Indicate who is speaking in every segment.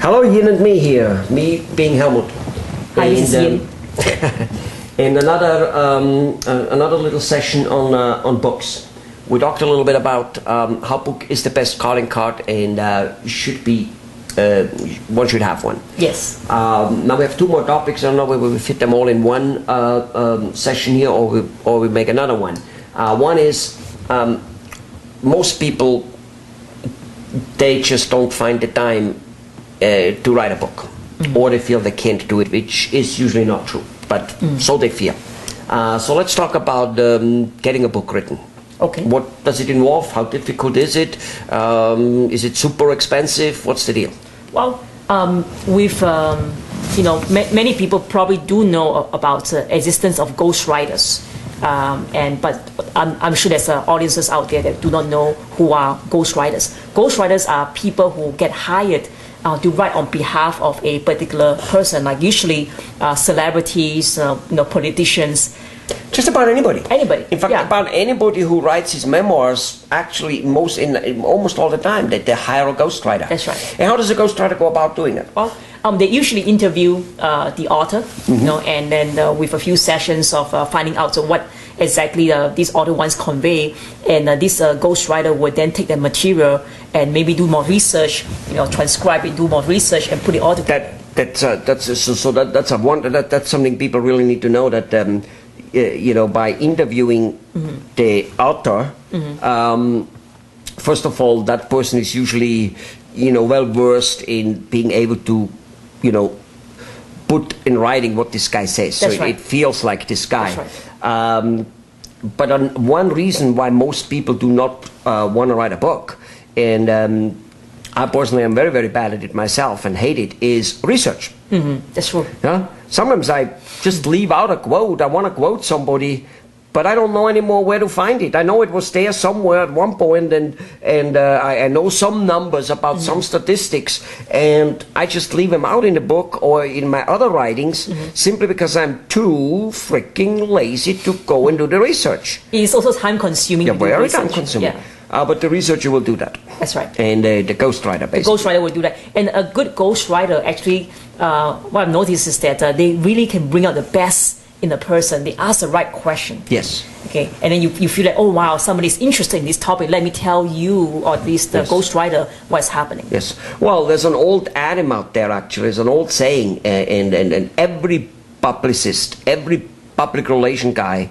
Speaker 1: Hello, Yin and me here. Me being Helmut.
Speaker 2: Hi, this is Yin.
Speaker 1: In another little session on books. We talked a little bit about how book is the best calling card and should be one should have one.
Speaker 2: Yes.
Speaker 1: Now we have two more topics. I don't know whether we fit them all in one session here or we make another one. One is most people, they just don't find the time to write a book, or they feel they can't do it, which is usually not true, but so they feel. So let's talk about getting a book written.
Speaker 2: Okay.
Speaker 1: What does it involve? How difficult is it? Is it super expensive? What's the deal?
Speaker 2: Well, many people probably do know about the existence of ghostwriters, but I'm sure there's audiences out there that do not know who are ghostwriters. Ghostwriters are people who get hired to write on behalf of a particular person, like usually celebrities, politicians.
Speaker 1: Just about anybody.
Speaker 2: Anybody.
Speaker 1: In fact, about anybody who writes his memoirs, actually, almost all the time, they hire a ghostwriter.
Speaker 2: That's right.
Speaker 1: And how does a ghostwriter go about doing it?
Speaker 2: Well, they usually interview the author, and then with a few sessions of finding out what exactly this author wants to convey, and this ghostwriter would then take the material and maybe do more research, transcribe it, do more research, and put it all together.
Speaker 1: That's something people really need to know, that by interviewing the author, first of all, that person is usually well versed in being able to put in writing what this guy says.
Speaker 2: That's
Speaker 1: so
Speaker 2: right.
Speaker 1: It feels like this guy.
Speaker 2: That's right.
Speaker 1: But one reason why most people do not want to write a book, and I personally am very, very bad at it myself and hate it, is research.
Speaker 2: That's true.
Speaker 1: Yeah? Sometimes I just leave out a quote. I want to quote somebody, but I don't know anymore where to find it. I know it was there somewhere at one point, and I know some numbers about some statistics, and I just leave them out in the book or in my other writings simply because I'm too freaking lazy to go and do the research.
Speaker 2: It's also time-consuming.
Speaker 1: Yeah,
Speaker 2: to do
Speaker 1: very
Speaker 2: research.
Speaker 1: time-consuming.
Speaker 2: Yeah.
Speaker 1: But the researcher will do that.
Speaker 2: That's right.
Speaker 1: And the ghostwriter, basically.
Speaker 2: The ghostwriter will do that. And a good ghostwriter, actually, what I've noticed is that they really can bring out the best in a person. They ask the right question.
Speaker 1: Yes.
Speaker 2: Okay. And then you feel like, oh wow, somebody's interested in this topic. Let me tell you, or at least the ghostwriter, what's happening.
Speaker 1: Yes. Well, there's an old adage out there, actually. There's an old saying, and every publicist, every public relation guy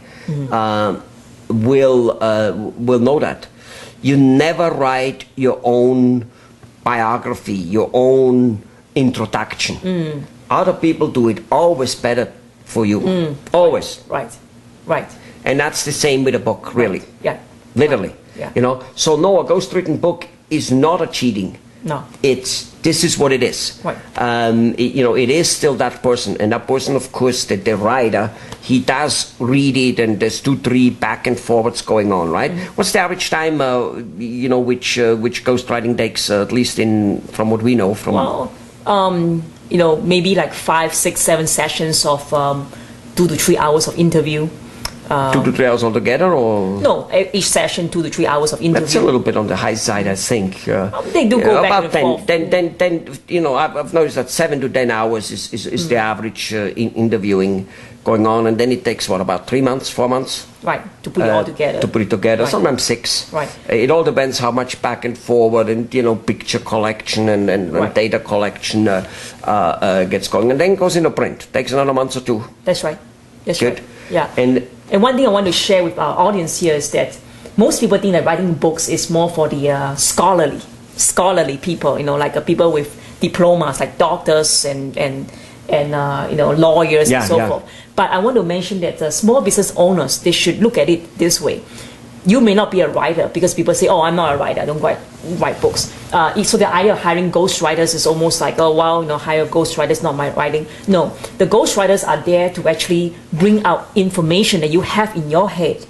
Speaker 1: will know that. You never write your own biography, your own introduction. Other people do it always better for you. Always.
Speaker 2: Right. Right.
Speaker 1: And that's the same with a book, really.
Speaker 2: Right. Yeah.
Speaker 1: Literally.
Speaker 2: Yeah.
Speaker 1: So no, a ghost-written book is not a cheating.
Speaker 2: No.
Speaker 1: This is what it is.
Speaker 2: Right.
Speaker 1: It is still that person, and that person, of course, the writer, he does read it, and there's 2-3 back and forwards going on, right? What's the average time, which ghostwriting takes, at least from what we know from?
Speaker 2: Well, maybe like 5, 6, 7 sessions of 2 to 3 hours of interview.
Speaker 1: 2 to 3 hours altogether, or?
Speaker 2: No, each session 2 to 3 hours of interview.
Speaker 1: That's a little bit on the high side, I think.
Speaker 2: They do go back and forth.
Speaker 1: Then, I've noticed that 7 to 10 hours is the average interviewing going on, and then it takes, about 3 months, 4 months?
Speaker 2: Right, to put it all together.
Speaker 1: To put it together,
Speaker 2: right.
Speaker 1: Sometimes 6.
Speaker 2: Right.
Speaker 1: It all depends how much back and forward and, picture collection and
Speaker 2: right.
Speaker 1: data collection gets going, and then goes into print. Takes another month or 2.
Speaker 2: That's right. That's
Speaker 1: Good.
Speaker 2: right. Yeah.
Speaker 1: And
Speaker 2: one thing I want to share with our audience here is that most people think that writing books is more for the scholarly people, like people with diplomas, like doctors and lawyers and so forth. But I want to mention that small business owners, they should look at it this way. You may not be a writer because people say, oh, I'm not a writer, I don't write books. So the idea of hiring ghostwriters is almost like, oh, well, hire ghostwriters, not my writing. No, the ghostwriters are there to actually bring out information that you have in your head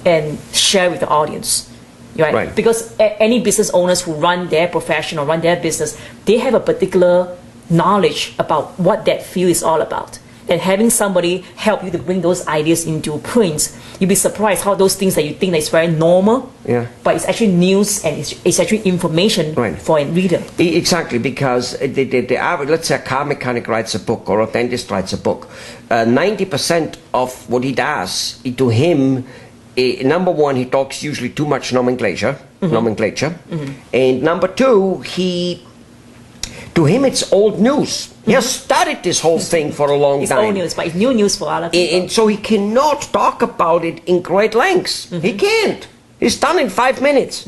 Speaker 2: and share with the audience. Right? Because any business owners who run their profession or run their business, they have a particular knowledge about what that field is all about. and having somebody help you to bring those ideas into print, you'll be surprised how those things that you think that is very normal,
Speaker 1: Yeah.
Speaker 2: but it's actually news and it's actually information
Speaker 1: Right.
Speaker 2: for a reader.
Speaker 1: Exactly, because the average, let's say a car mechanic writes a book or a dentist writes a book, 90% of what he does, to him, number one, he talks usually too much nomenclature, and number two, to him it's old news. He has studied this whole thing for a long
Speaker 2: It's
Speaker 1: time.
Speaker 2: old news, but it's new news for other people.
Speaker 1: And so he cannot talk about it in great lengths. He can't. It's done in 5 minutes.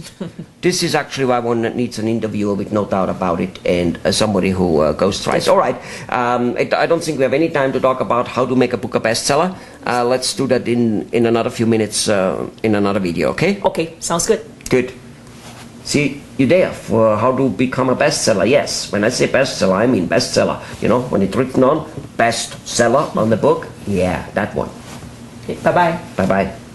Speaker 1: This is actually why one needs an interviewer with no doubt about it and somebody who ghostwrites. All right. I don't think we have any time to talk about how to make a book a bestseller. Let's do that in another few minutes in another video, okay?
Speaker 2: Okay, sounds good.
Speaker 1: Good. See, you there for how to become a bestseller. Yes, when I say bestseller, I mean bestseller. You know, when it's written on bestseller on the book, yeah, that one.
Speaker 2: Okay, bye-bye.
Speaker 1: Bye-bye.